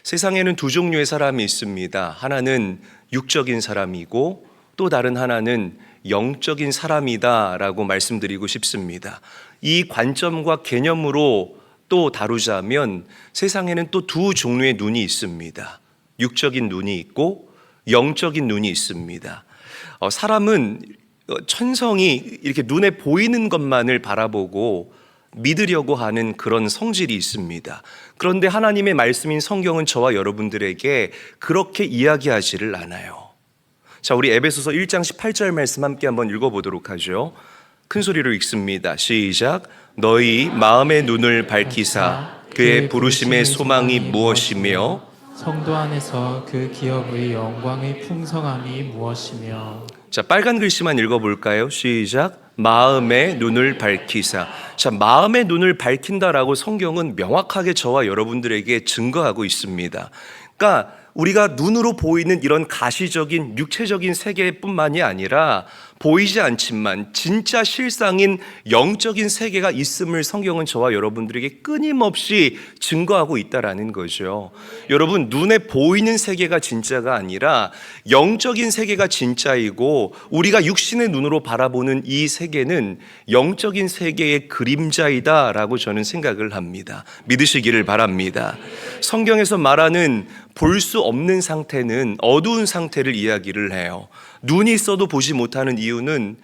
세상에는 두 종류의 사람이 있습니다. 하나는 육적인 사람이고 또 다른 하나는 영적인 사람이다라고 말씀드리고 싶습니다. 이 관점과 개념으로 또 다루자면 세상에는 또 두 종류의 눈이 있습니다. 육적인 눈이 있고 영적인 눈이 있습니다. 사람은 천성이 이렇게 눈에 보이는 것만을 바라보고 믿으려고 하는 그런 성질이 있습니다. 그런데 하나님의 말씀인 성경은 저와 여러분들에게 그렇게 이야기하지를 않아요. 자, 우리 에베소서 1장 18절 말씀 함께 한번 읽어보도록 하죠. 큰 소리로 읽습니다. 시작. 너희 마음의 눈을 밝히사 그의 부르심의 소망이 무엇이며 성도 안에서 그 기업의 영광의 풍성함이 무엇이며. 자, 빨간 글씨만 읽어볼까요? 시작. 마음의 눈을 밝히사. 자, 마음의 눈을 밝힌다라고 성경은 명확하게 저와 여러분들에게 증거하고 있습니다. 그러니까 우리가 눈으로 보이는 이런 가시적인 육체적인 세계뿐만이 아니라 보이지 않지만 진짜 실상인 영적인 세계가 있음을 성경은 저와 여러분들에게 끊임없이 증거하고 있다라는 거죠. 여러분, 눈에 보이는 세계가 진짜가 아니라 영적인 세계가 진짜이고 우리가 육신의 눈으로 바라보는 이 세계는 영적인 세계의 그림자이다라고 저는 생각을 합니다. 믿으시기를 바랍니다. 성경에서 말하는 볼 수 없는 상태는 어두운 상태를 이야기를 해요. 눈이 있어도 보지 못하는 이유는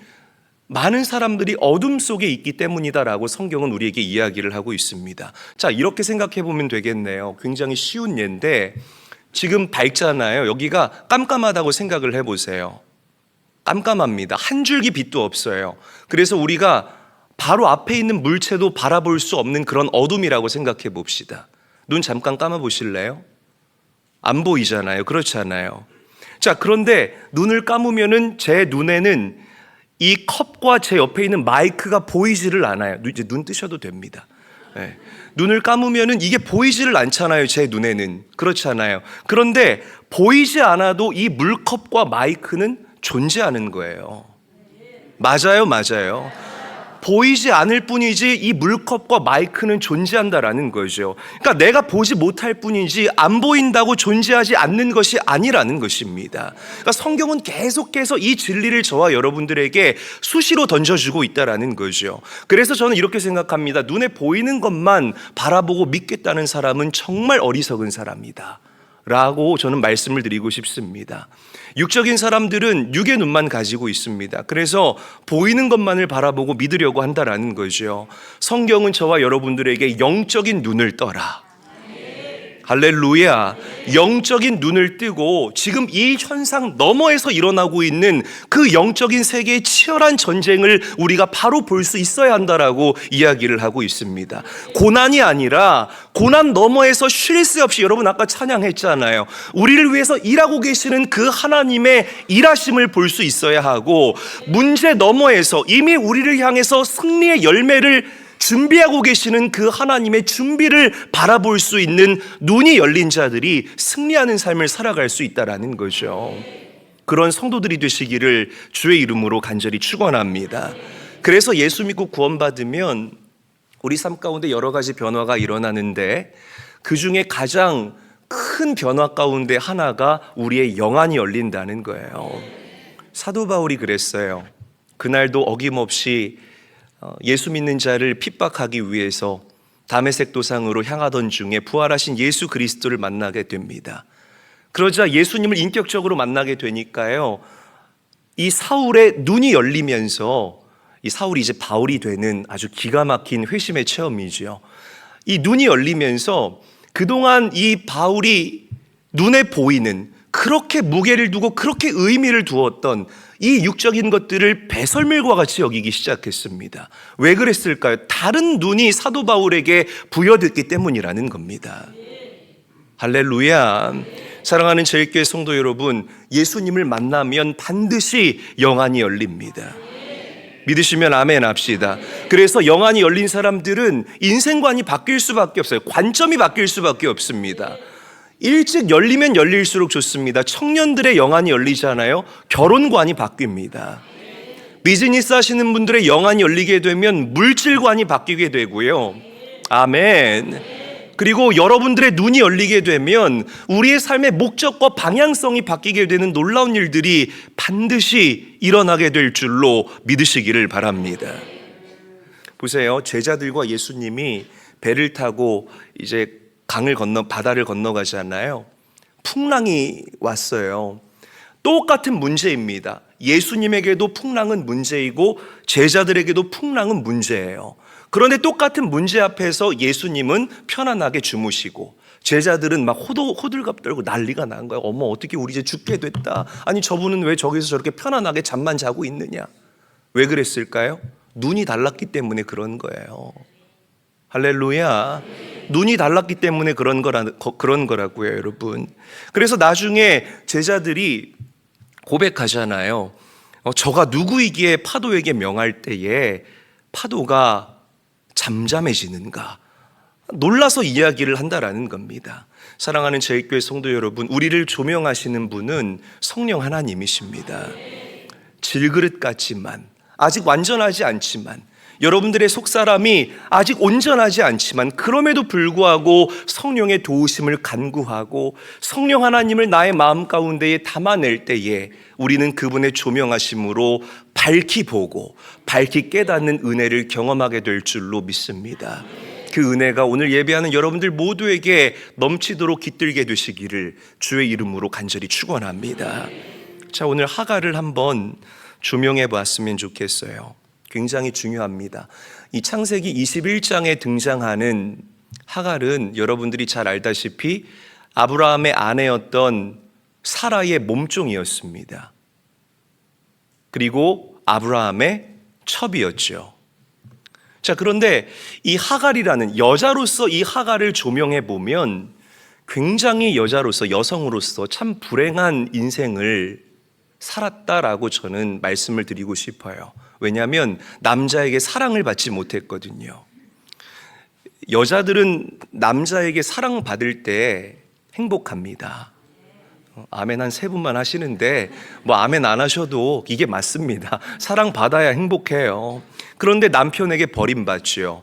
많은 사람들이 어둠 속에 있기 때문이다라고 성경은 우리에게 이야기를 하고 있습니다. 자, 이렇게 생각해 보면 되겠네요. 굉장히 쉬운 예인데 지금 밝잖아요. 여기가 깜깜하다고 생각을 해보세요. 깜깜합니다. 한 줄기 빛도 없어요. 그래서 우리가 바로 앞에 있는 물체도 바라볼 수 없는 그런 어둠이라고 생각해 봅시다. 눈 잠깐 감아 보실래요? 안 보이잖아요. 그렇지 않아요? 자, 그런데 눈을 감으면은 제 눈에는 이 컵과 제 옆에 있는 마이크가 보이지를 않아요. 이제 눈 뜨셔도 됩니다. 네. 눈을 감으면은 이게 보이지를 않잖아요. 제 눈에는. 그렇지 않아요? 그런데 보이지 않아도 이 물컵과 마이크는 존재하는 거예요. 맞아요, 맞아요. 보이지 않을 뿐이지 이 물컵과 마이크는 존재한다라는 거죠. 그러니까 내가 보지 못할 뿐이지 안 보인다고 존재하지 않는 것이 아니라는 것입니다. 그러니까 성경은 계속해서 이 진리를 저와 여러분들에게 수시로 던져주고 있다라는 거죠. 그래서 저는 이렇게 생각합니다. 눈에 보이는 것만 바라보고 믿겠다는 사람은 정말 어리석은 사람이다 라고 저는 말씀을 드리고 싶습니다. 육적인 사람들은 육의 눈만 가지고 있습니다. 그래서 보이는 것만을 바라보고 믿으려고 한다라는 거죠. 성경은 저와 여러분들에게 영적인 눈을 떠라. 할렐루야. 영적인 눈을 뜨고 지금 이 현상 너머에서 일어나고 있는 그 영적인 세계의 치열한 전쟁을 우리가 바로 볼 수 있어야 한다라고 이야기를 하고 있습니다. 고난이 아니라 고난 너머에서 쉴 새 없이, 여러분 아까 찬양했잖아요. 우리를 위해서 일하고 계시는 그 하나님의 일하심을 볼 수 있어야 하고, 문제 너머에서 이미 우리를 향해서 승리의 열매를 준비하고 계시는 그 하나님의 준비를 바라볼 수 있는 눈이 열린 자들이 승리하는 삶을 살아갈 수 있다라는 거죠. 그런 성도들이 되시기를 주의 이름으로 간절히 축원합니다. 그래서 예수 믿고 구원받으면 우리 삶 가운데 여러 가지 변화가 일어나는데 그 중에 가장 큰 변화 가운데 하나가 우리의 영안이 열린다는 거예요. 사도 바울이 그랬어요. 그날도 어김없이 예수 믿는 자를 핍박하기 위해서 다메섹 도상으로 향하던 중에 부활하신 예수 그리스도를 만나게 됩니다. 그러자 예수님을 인격적으로 만나게 되니까요, 이 사울의 눈이 열리면서, 이 사울이 이제 바울이 되는 아주 기가 막힌 회심의 체험이죠. 이 눈이 열리면서 그동안 이 바울이 눈에 보이는, 그렇게 무게를 두고 그렇게 의미를 두었던 이 육적인 것들을 배설물과 같이 여기기 시작했습니다. 왜 그랬을까요? 다른 눈이 사도 바울에게 부여됐기 때문이라는 겁니다. 할렐루야. 사랑하는 제일교회 성도 여러분, 예수님을 만나면 반드시 영안이 열립니다. 믿으시면 아멘 합시다. 그래서 영안이 열린 사람들은 인생관이 바뀔 수밖에 없어요. 관점이 바뀔 수밖에 없습니다. 일찍 열리면 열릴수록 좋습니다. 청년들의 영안이 열리잖아요. 결혼관이 바뀝니다. 비즈니스 하시는 분들의 영안이 열리게 되면 물질관이 바뀌게 되고요. 아멘. 그리고 여러분들의 눈이 열리게 되면 우리의 삶의 목적과 방향성이 바뀌게 되는 놀라운 일들이 반드시 일어나게 될 줄로 믿으시기를 바랍니다. 보세요. 제자들과 예수님이 배를 타고 이제 바다를 건너가잖아요. 풍랑이 왔어요. 똑같은 문제입니다. 예수님에게도 풍랑은 문제이고 제자들에게도 풍랑은 문제예요. 그런데 똑같은 문제 앞에서 예수님은 편안하게 주무시고 제자들은 막 호들갑 떨고 난리가 난 거예요. 어머, 어떻게 우리 이제 죽게 됐다. 아니, 저분은 왜 저기서 저렇게 편안하게 잠만 자고 있느냐. 왜 그랬을까요? 눈이 달랐기 때문에 그런 거예요. 할렐루야. 눈이 달랐기 때문에 그런 거라고요, 여러분. 그래서 나중에 제자들이 고백하잖아요. 저가 누구이기에 파도에게 명할 때에 파도가 잠잠해지는가. 놀라서 이야기를 한다라는 겁니다. 사랑하는 제일교회 성도 여러분, 우리를 조명하시는 분은 성령 하나님이십니다. 질그릇 같지만, 아직 완전하지 않지만, 여러분들의 속사람이 아직 온전하지 않지만 그럼에도 불구하고 성령의 도우심을 간구하고 성령 하나님을 나의 마음 가운데에 담아낼 때에 우리는 그분의 조명하심으로 밝히 보고 밝히 깨닫는 은혜를 경험하게 될 줄로 믿습니다. 그 은혜가 오늘 예배하는 여러분들 모두에게 넘치도록 깃들게 되시기를 주의 이름으로 간절히 축원합니다. 자, 오늘 하갈을 한번 조명해 봤으면 좋겠어요. 굉장히 중요합니다. 이 창세기 21장에 등장하는 하갈은 여러분들이 잘 알다시피 아브라함의 아내였던 사라의 몸종이었습니다. 그리고 아브라함의 첩이었죠. 자, 그런데 이 하갈이라는 여자로서 이 하갈을 조명해 보면 굉장히 여성으로서 참 불행한 인생을 살았다라고 저는 말씀을 드리고 싶어요. 왜냐하면 남자에게 사랑을 받지 못했거든요. 여자들은 남자에게 사랑받을 때 행복합니다. 아멘 한 3분만 하시는데 뭐 아멘 안 하셔도 이게 맞습니다. 사랑받아야 행복해요. 그런데 남편에게 버림받죠.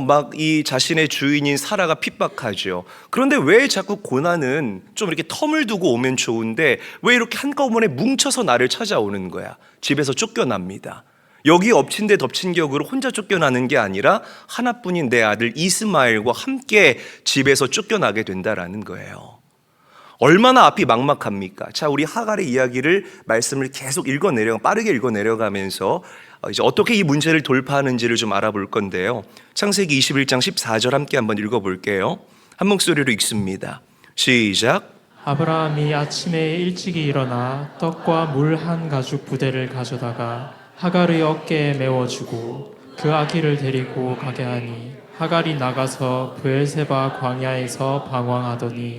막 이 자신의 주인인 사라가 핍박하죠. 그런데 왜 자꾸 고난은 좀 이렇게 텀을 두고 오면 좋은데 왜 이렇게 한꺼번에 뭉쳐서 나를 찾아오는 거야? 집에서 쫓겨납니다. 여기 엎친 데 덮친 격으로 혼자 쫓겨나는 게 아니라 하나뿐인 내 아들 이스마엘과 함께 집에서 쫓겨나게 된다라는 거예요. 얼마나 앞이 막막합니까? 자, 우리 하갈의 이야기를 말씀을 계속 빠르게 읽어 내려가면서 이제 어떻게 이 문제를 돌파하는지를 좀 알아볼 건데요. 창세기 21장 14절 함께 한번 읽어볼게요. 한 목소리로 읽습니다. 시작. 아브라함이 아침에 일찍이 일어나 떡과 물 한 가죽 부대를 가져다가 하갈의 어깨에 메워주고 그 아기를 데리고 가게 하니 하갈이 나가서 브엘세바 광야에서 방황하더니.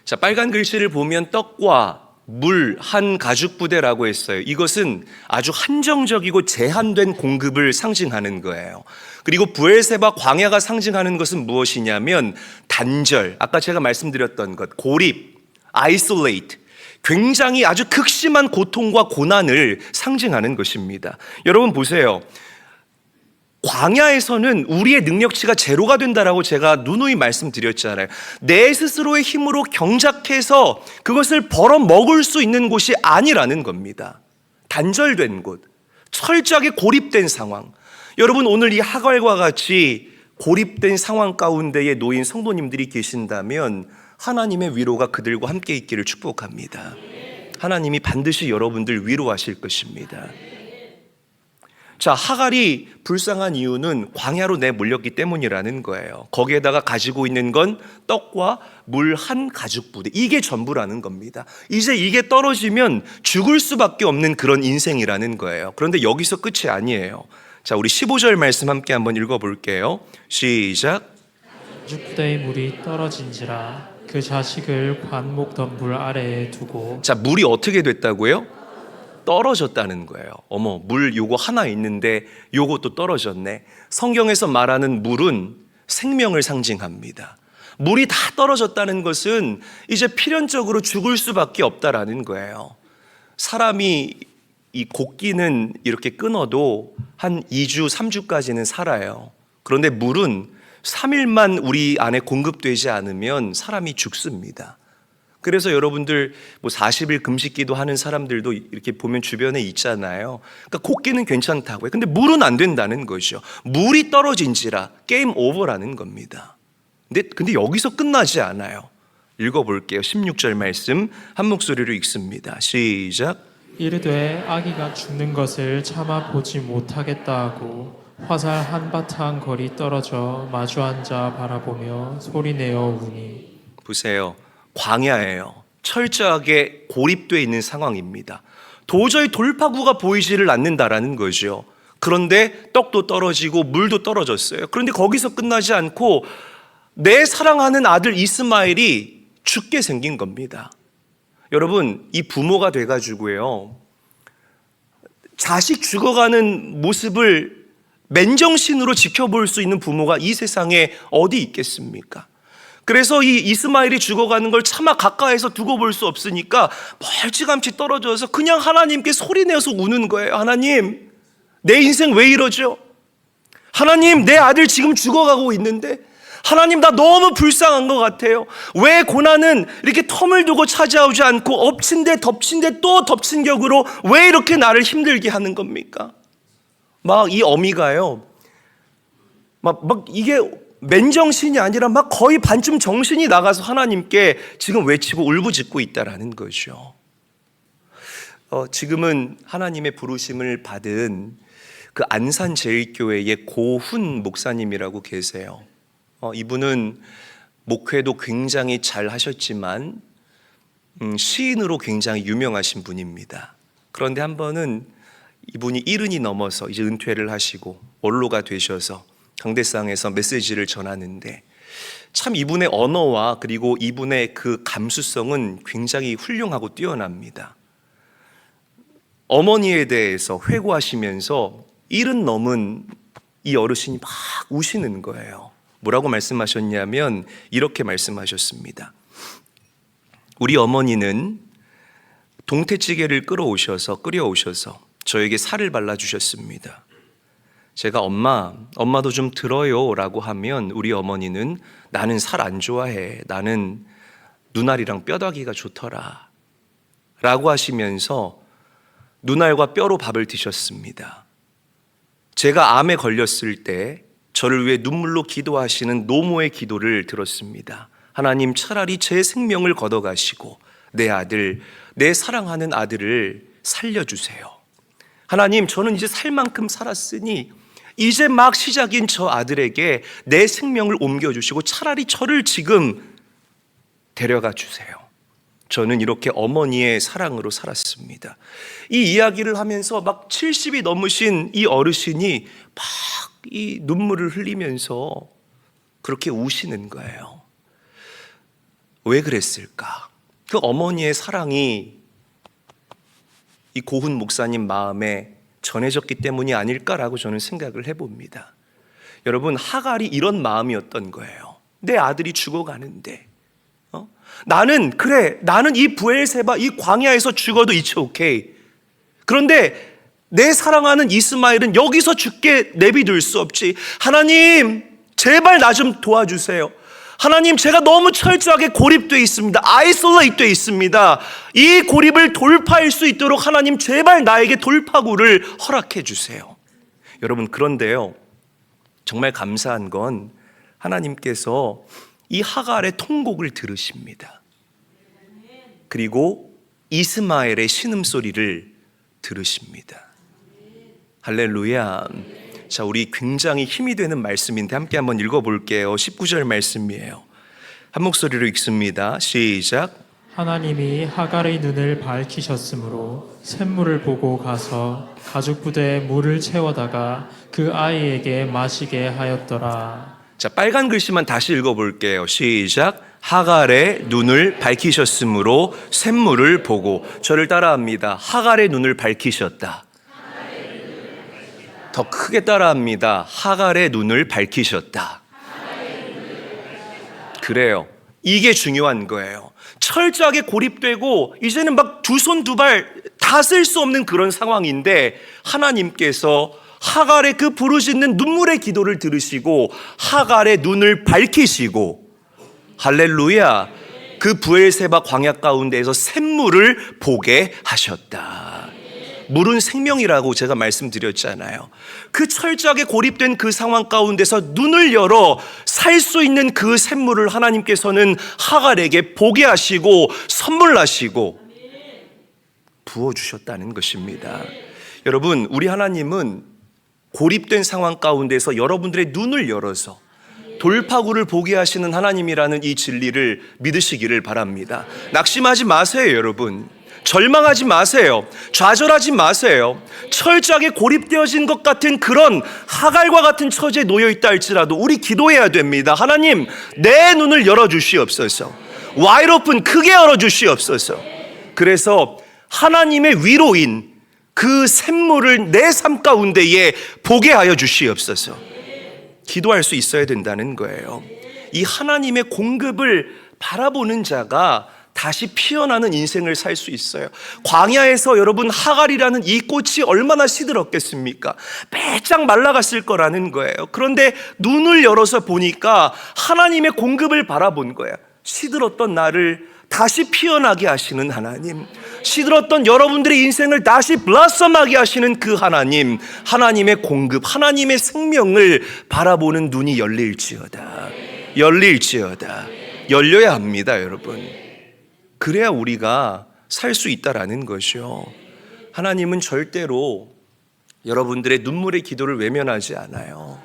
자, 빨간 글씨를 보면 떡과 물 한 가죽 부대라고 했어요. 이것은 아주 한정적이고 제한된 공급을 상징하는 거예요. 그리고 브엘세바 광야가 상징하는 것은 무엇이냐면 단절, 아까 제가 말씀드렸던 것, 고립, isolate, 굉장히 아주 극심한 고통과 고난을 상징하는 것입니다. 여러분 보세요. 광야에서는 우리의 능력치가 제로가 된다라고 제가 누누이 말씀드렸잖아요. 내 스스로의 힘으로 경작해서 그것을 벌어먹을 수 있는 곳이 아니라는 겁니다. 단절된 곳, 철저하게 고립된 상황. 여러분 오늘 이 하갈과 같이 고립된 상황 가운데에 놓인 성도님들이 계신다면 하나님의 위로가 그들과 함께 있기를 축복합니다. 하나님이 반드시 여러분들 위로하실 것입니다. 자, 하갈이 불쌍한 이유는 광야로 내몰렸기 때문이라는 거예요. 거기에다가 가지고 있는 건 떡과 물 한 가죽 부대, 이게 전부라는 겁니다. 이제 이게 떨어지면 죽을 수밖에 없는 그런 인생이라는 거예요. 그런데 여기서 끝이 아니에요. 자, 우리 15절 말씀 함께 한번 읽어볼게요. 시작. 가죽 부대의 물이 떨어진지라 그 자식을 관목 덤불 아래에 두고. 자, 물이 어떻게 됐다고요? 떨어졌다는 거예요. 어머, 물 요거 하나 있는데 요것도 떨어졌네. 성경에서 말하는 물은 생명을 상징합니다. 물이 다 떨어졌다는 것은 이제 필연적으로 죽을 수밖에 없다라는 거예요. 사람이 이 곡기는 이렇게 끊어도 한 2주, 3주까지는 살아요. 그런데 물은 3일만 우리 안에 공급되지 않으면 사람이 죽습니다. 그래서 여러분들 뭐 40일 금식기도 하는 사람들도 이렇게 보면 주변에 있잖아요. 그러니까 곡기는 괜찮다고 해요. 근데 물은 안 된다는 거죠. 물이 떨어진지라 게임 오버라는 겁니다. 근데 여기서 끝나지 않아요. 읽어볼게요. 16절 말씀 한 목소리로 읽습니다. 시작. 이르되 아기가 죽는 것을 참아 보지 못하겠다 하고 화살 한바탕 거리 떨어져 마주 앉아 바라보며 소리내어 우니. 보세요. 광야예요. 철저하게 고립되어 있는 상황입니다. 도저히 돌파구가 보이지를 않는다라는 거죠. 그런데 떡도 떨어지고 물도 떨어졌어요. 그런데 거기서 끝나지 않고 내 사랑하는 아들 이스마엘이 죽게 생긴 겁니다. 여러분, 이 부모가 돼가지고요, 자식 죽어가는 모습을 맨정신으로 지켜볼 수 있는 부모가 이 세상에 어디 있겠습니까? 그래서 이 이스마엘이 죽어가는 걸 차마 가까이서 두고 볼 수 없으니까 멀찌감치 떨어져서 그냥 하나님께 소리내서 우는 거예요. 하나님, 내 인생 왜 이러죠? 하나님, 내 아들 지금 죽어가고 있는데 하나님, 나 너무 불쌍한 것 같아요. 왜 고난은 이렇게 텀을 두고 찾아오지 않고 엎친 데 덮친 데 또 덮친 격으로 왜 이렇게 나를 힘들게 하는 겁니까? 막 이 어미가요, 막 이게 맨정신이 아니라 막 거의 반쯤 정신이 나가서 하나님께 지금 외치고 울부짖고 있다라는 거죠. 지금은 하나님의 부르심을 받은 그 안산제일교회의 고훈 목사님이라고 계세요. 이분은 목회도 굉장히 잘 하셨지만 시인으로 굉장히 유명하신 분입니다. 그런데 한 번은 이분이 70이 넘어서 이제 은퇴를 하시고 원로가 되셔서 강대상에서 메시지를 전하는데 참 이분의 언어와 그리고 이분의 그 감수성은 굉장히 훌륭하고 뛰어납니다. 어머니에 대해서 회고하시면서 70 넘은 이 어르신이 막 우시는 거예요. 뭐라고 말씀하셨냐면 이렇게 말씀하셨습니다. 우리 어머니는 동태찌개를 끓여오셔서 저에게 살을 발라주셨습니다. 제가 엄마도 좀 들어요 라고 하면 우리 어머니는 나는 살 안 좋아해, 나는 눈알이랑 뼈다귀가 좋더라 라고 하시면서 눈알과 뼈로 밥을 드셨습니다. 제가 암에 걸렸을 때 저를 위해 눈물로 기도하시는 노모의 기도를 들었습니다. 하나님, 차라리 제 생명을 걷어가시고 내 아들, 내 사랑하는 아들을 살려주세요. 하나님, 저는 이제 살 만큼 살았으니 이제 막 시작인 저 아들에게 내 생명을 옮겨주시고 차라리 저를 지금 데려가 주세요. 저는 이렇게 어머니의 사랑으로 살았습니다. 이 이야기를 하면서 막 70이 넘으신 이 어르신이 막 이 눈물을 흘리면서 그렇게 우시는 거예요. 왜 그랬을까? 그 어머니의 사랑이 이 고훈 목사님 마음에 전해졌기 때문이 아닐까라고 저는 생각을 해봅니다. 여러분, 하갈이 이런 마음이었던 거예요. 내 아들이 죽어가는데 나는 이 브엘세바 이 광야에서 죽어도 it's okay. 그런데 내 사랑하는 이스마엘은 여기서 죽게 내비둘 수 없지. 하나님, 제발 나 좀 도와주세요. 하나님, 제가 너무 철저하게 고립되어 있습니다. 아이솔레이트되어 있습니다. 이 고립을 돌파할 수 있도록 하나님, 제발 나에게 돌파구를 허락해 주세요. 여러분, 그런데요, 정말 감사한 건 하나님께서 이 하갈의 통곡을 들으십니다. 그리고 이스마엘의 신음소리를 들으십니다. 할렐루야. 자, 우리 굉장히 힘이 되는 말씀인데 함께 한번 읽어볼게요. 19절 말씀이에요. 한 목소리로 읽습니다. 시작. 하나님이 하갈의 눈을 밝히셨으므로 샘물을 보고 가서 가죽 부대에 물을 채워다가 그 아이에게 마시게 하였더라. 자, 빨간 글씨만 다시 읽어볼게요. 시작. 하갈의 눈을 밝히셨으므로 샘물을 보고. 저를 따라합니다. 하갈의 눈을 밝히셨다. 더 크게 따라합니다. 하갈의 눈을 밝히셨다. 그래요. 이게 중요한 거예요. 철저하게 고립되고 이제는 막 두 손 두 발 다 쓸 수 없는 그런 상황인데 하나님께서 하갈의 그 부르짖는 눈물의 기도를 들으시고 하갈의 눈을 밝히시고 할렐루야, 그 브엘세바 광야 가운데에서 샘물을 보게 하셨다. 물은 생명이라고 제가 말씀드렸잖아요. 그 철저하게 고립된 그 상황 가운데서 눈을 열어 살 수 있는 그 샘물을 하나님께서는 하갈에게 보게 하시고 선물하시고 부어주셨다는 것입니다. 여러분, 우리 하나님은 고립된 상황 가운데서 여러분들의 눈을 열어서 돌파구를 보게 하시는 하나님이라는 이 진리를 믿으시기를 바랍니다. 낙심하지 마세요, 여러분. 절망하지 마세요. 좌절하지 마세요. 철저하게 고립되어진 것 같은 그런 하갈과 같은 처지에 놓여 있다 할지라도 우리 기도해야 됩니다. 하나님, 내 눈을 열어주시옵소서. 와이드 오픈 크게 열어주시옵소서. 그래서 하나님의 위로인 그 샘물을 내 삶 가운데에 보게 하여 주시옵소서. 기도할 수 있어야 된다는 거예요. 이 하나님의 공급을 바라보는 자가 다시 피어나는 인생을 살 수 있어요. 광야에서 여러분 하갈이라는 이 꽃이 얼마나 시들었겠습니까? 빼짝 말라갔을 거라는 거예요. 그런데 눈을 열어서 보니까 하나님의 공급을 바라본 거예요. 시들었던 나를 다시 피어나게 하시는 하나님, 시들었던 여러분들의 인생을 다시 블라썸하게 하시는 그 하나님, 하나님의 공급, 하나님의 생명을 바라보는 눈이 열릴지어다. 열릴지어다. 열려야 합니다, 여러분. 그래야 우리가 살 수 있다라는 것이요. 하나님은 절대로 여러분들의 눈물의 기도를 외면하지 않아요.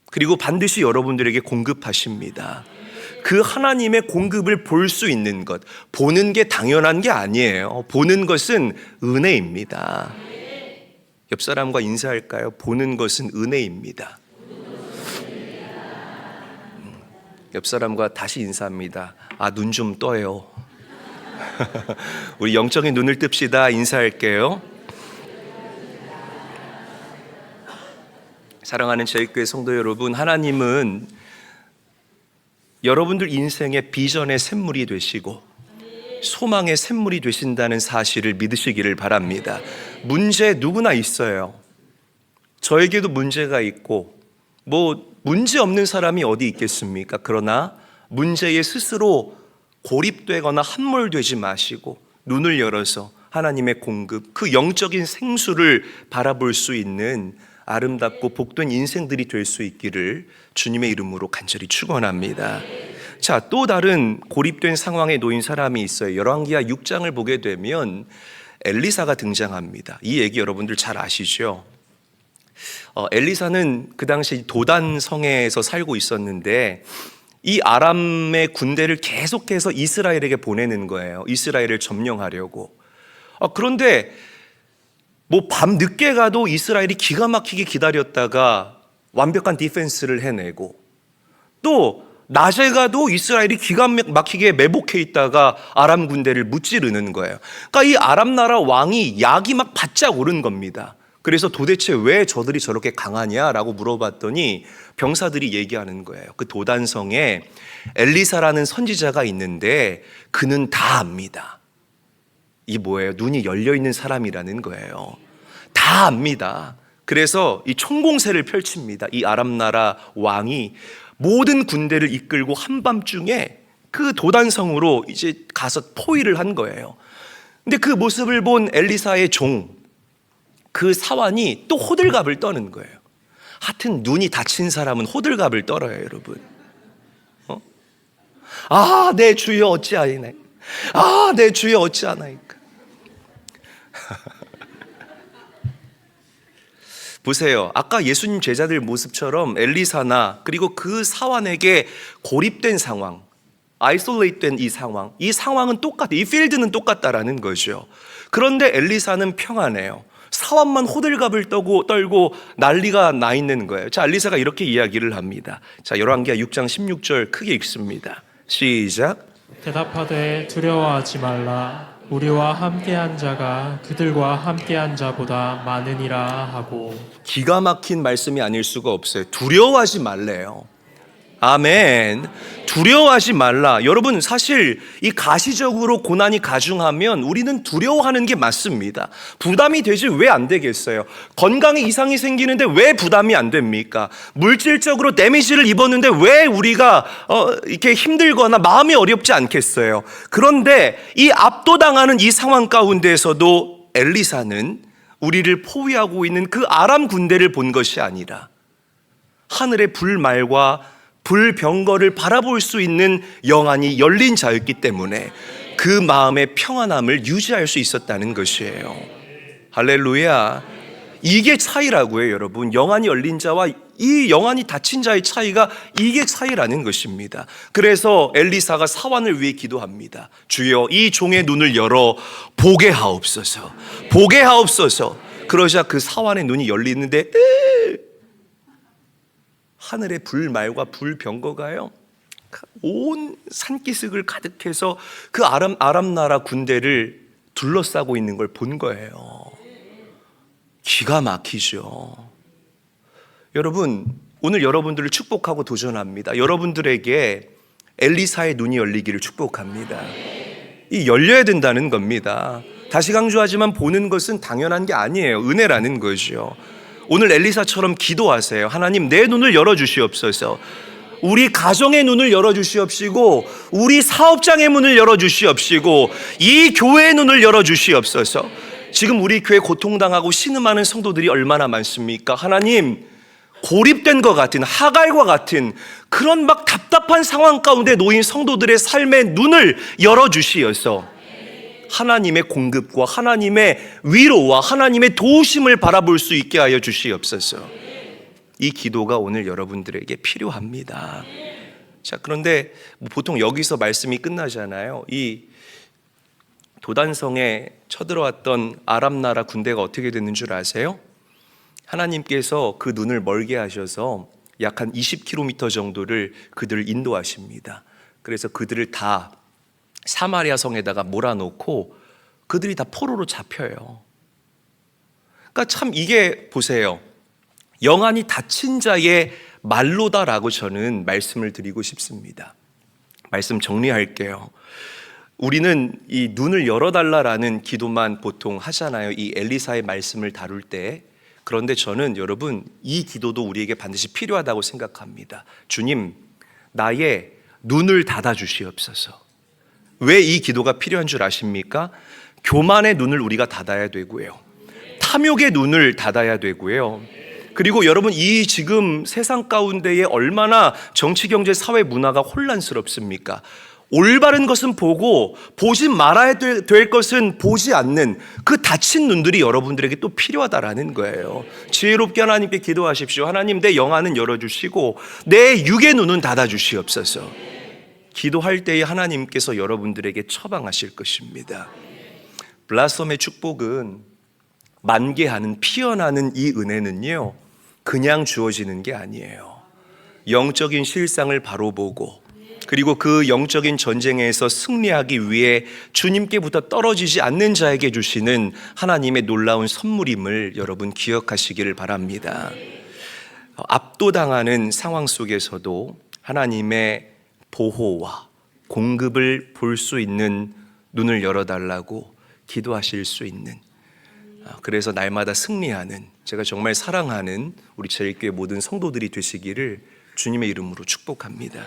그리고 반드시 여러분들에게 공급하십니다. 그 하나님의 공급을 볼 수 있는 것, 보는 게 당연한 게 아니에요. 보는 것은 은혜입니다. 옆 사람과 인사할까요? 보는 것은 은혜입니다. 옆 사람과 다시 인사합니다. 아, 눈 좀 떠요. 우리 영적인 눈을 뜹시다. 인사할게요. 사랑하는 저희교회 성도 여러분, 하나님은 여러분들 인생의 비전의 샘물이 되시고 소망의 샘물이 되신다는 사실을 믿으시기를 바랍니다. 문제 누구나 있어요. 저에게도 문제가 있고 문제 없는 사람이 어디 있겠습니까? 그러나 문제에 스스로 고립되거나 함몰되지 마시고 눈을 열어서 하나님의 공급, 그 영적인 생수를 바라볼 수 있는 아름답고 복된 인생들이 될 수 있기를 주님의 이름으로 간절히 축원합니다. 자, 또 다른 고립된 상황에 놓인 사람이 있어요. 열왕기하 6장을 보게 되면 엘리사가 등장합니다. 이 얘기 여러분들 잘 아시죠? 엘리사는 그 당시 도단 성에서 살고 있었는데 이 아람의 군대를 계속해서 이스라엘에게 보내는 거예요. 이스라엘을 점령하려고. 그런데 밤 늦게 가도 이스라엘이 기가 막히게 기다렸다가 완벽한 디펜스를 해내고, 또 낮에 가도 이스라엘이 기가 막히게 매복해 있다가 아람 군대를 무찌르는 거예요. 그러니까 이 아람 나라 왕이 약이 막 바짝 오른 겁니다. 그래서 도대체 왜 저들이 저렇게 강하냐라고 물어봤더니 병사들이 얘기하는 거예요. 그 도단성에 엘리사라는 선지자가 있는데 그는 다 압니다. 이게 뭐예요? 눈이 열려있는 사람이라는 거예요. 다 압니다. 그래서 이 총공세를 펼칩니다. 이 아람 나라 왕이 모든 군대를 이끌고 한밤중에 그 도단성으로 이제 가서 포위를 한 거예요. 근데 그 모습을 본 엘리사의 그 사환이 또 호들갑을 떠는 거예요. 하여튼 눈이 다친 사람은 호들갑을 떨어요, 여러분. 아, 내 주여 어찌하이나이까. 아, 내 주여 어찌하나이까. 보세요. 아까 예수님 제자들 모습처럼 엘리사나 그리고 그 사환에게 고립된 상황, 아이솔레이트된 이 상황은 똑같아. 이 필드는 똑같다라는 거죠. 그런데 엘리사는 평안해요. 사환만 호들갑을 떨고 난리가 나 있는 거예요. 자, 엘리사가 이렇게 이야기를 합니다. 자, 열왕기하 6장 16절 크게 읽습니다. 시작. 대답하되 두려워하지 말라. 우리와 함께한 자가 그들과 함께한 자보다 많으니라 하고. 기가 막힌 말씀이 아닐 수가 없어요. 두려워하지 말래요. 아멘. 두려워하지 말라. 여러분, 사실 이 가시적으로 고난이 가중하면 우리는 두려워하는 게 맞습니다. 부담이 되지 왜 안 되겠어요? 건강에 이상이 생기는데 왜 부담이 안 됩니까? 물질적으로 데미지를 입었는데 왜 우리가 이렇게 힘들거나 마음이 어렵지 않겠어요? 그런데 이 압도당하는 이 상황 가운데에서도 엘리사는 우리를 포위하고 있는 그 아람 군대를 본 것이 아니라 하늘의 불말과 불병거를 바라볼 수 있는 영안이 열린 자였기 때문에 그 마음의 평안함을 유지할 수 있었다는 것이에요. 할렐루야. 이게 차이라고요, 여러분. 영안이 열린 자와 이 영안이 닫힌 자의 차이가 이게 차이라는 것입니다. 그래서 엘리사가 사환을 위해 기도합니다. 주여, 이 종의 눈을 열어 보게 하옵소서. 보게 하옵소서. 그러자 그 사환의 눈이 열리는데 하늘의 불말과 불병거가요 온 산기슭을 가득해서 그 아람 나라 군대를 둘러싸고 있는 걸 본 거예요. 기가 막히죠. 여러분, 오늘 여러분들을 축복하고 도전합니다. 여러분들에게 엘리사의 눈이 열리기를 축복합니다. 이 열려야 된다는 겁니다. 다시 강조하지만 보는 것은 당연한 게 아니에요. 은혜라는 거죠. 오늘 엘리사처럼 기도하세요. 하나님, 내 눈을 열어주시옵소서. 우리 가정의 눈을 열어주시옵시고, 우리 사업장의 문을 열어주시옵시고, 이 교회의 눈을 열어주시옵소서. 지금 우리 교회 고통당하고 신음하는 성도들이 얼마나 많습니까? 하나님, 고립된 것 같은, 하갈과 같은 그런 막 답답한 상황 가운데 놓인 성도들의 삶의 눈을 열어주시어서 하나님의 공급과 하나님의 위로와 하나님의 도우심을 바라볼 수 있게 하여 주시옵소서. 이 기도가 오늘 여러분들에게 필요합니다. 자, 그런데 보통 여기서 말씀이 끝나잖아요. 이 도단성에 쳐들어왔던 아람 나라 군대가 어떻게 됐는 줄 아세요? 하나님께서 그 눈을 멀게 하셔서 약 한 20km 정도를 그들을 인도하십니다. 그래서 그들을 다 사마리아 성에다가 몰아놓고 그들이 다 포로로 잡혀요. 그러니까 참 이게 보세요. 영안이 닫힌 자의 말로다라고 저는 말씀을 드리고 싶습니다. 말씀 정리할게요. 우리는 이 눈을 열어달라라는 기도만 보통 하잖아요. 이 엘리사의 말씀을 다룰 때. 그런데 저는 여러분 이 기도도 우리에게 반드시 필요하다고 생각합니다. 주님, 나의 눈을 닫아 주시옵소서. 왜 이 기도가 필요한 줄 아십니까? 교만의 눈을 우리가 닫아야 되고요. 탐욕의 눈을 닫아야 되고요. 그리고 여러분 이 지금 세상 가운데에 얼마나 정치, 경제, 사회, 문화가 혼란스럽습니까? 올바른 것은 보고 보지 말아야 될 것은 보지 않는 그 닫힌 눈들이 여러분들에게 또 필요하다라는 거예요. 지혜롭게 하나님께 기도하십시오. 하나님, 내 영안은 열어주시고 내 육의 눈은 닫아주시옵소서. 기도할 때에 하나님께서 여러분들에게 처방하실 것입니다. 블라썸의 축복은 만개하는, 피어나는 이 은혜는요, 그냥 주어지는 게 아니에요. 영적인 실상을 바로 보고, 그리고 그 영적인 전쟁에서 승리하기 위해 주님께부터 떨어지지 않는 자에게 주시는 하나님의 놀라운 선물임을 여러분 기억하시기를 바랍니다. 압도당하는 상황 속에서도 하나님의 보호와 공급을 볼 수 있는 눈을 열어달라고 기도하실 수 있는, 그래서 날마다 승리하는, 제가 정말 사랑하는 우리 제일교회 모든 성도들이 되시기를 주님의 이름으로 축복합니다.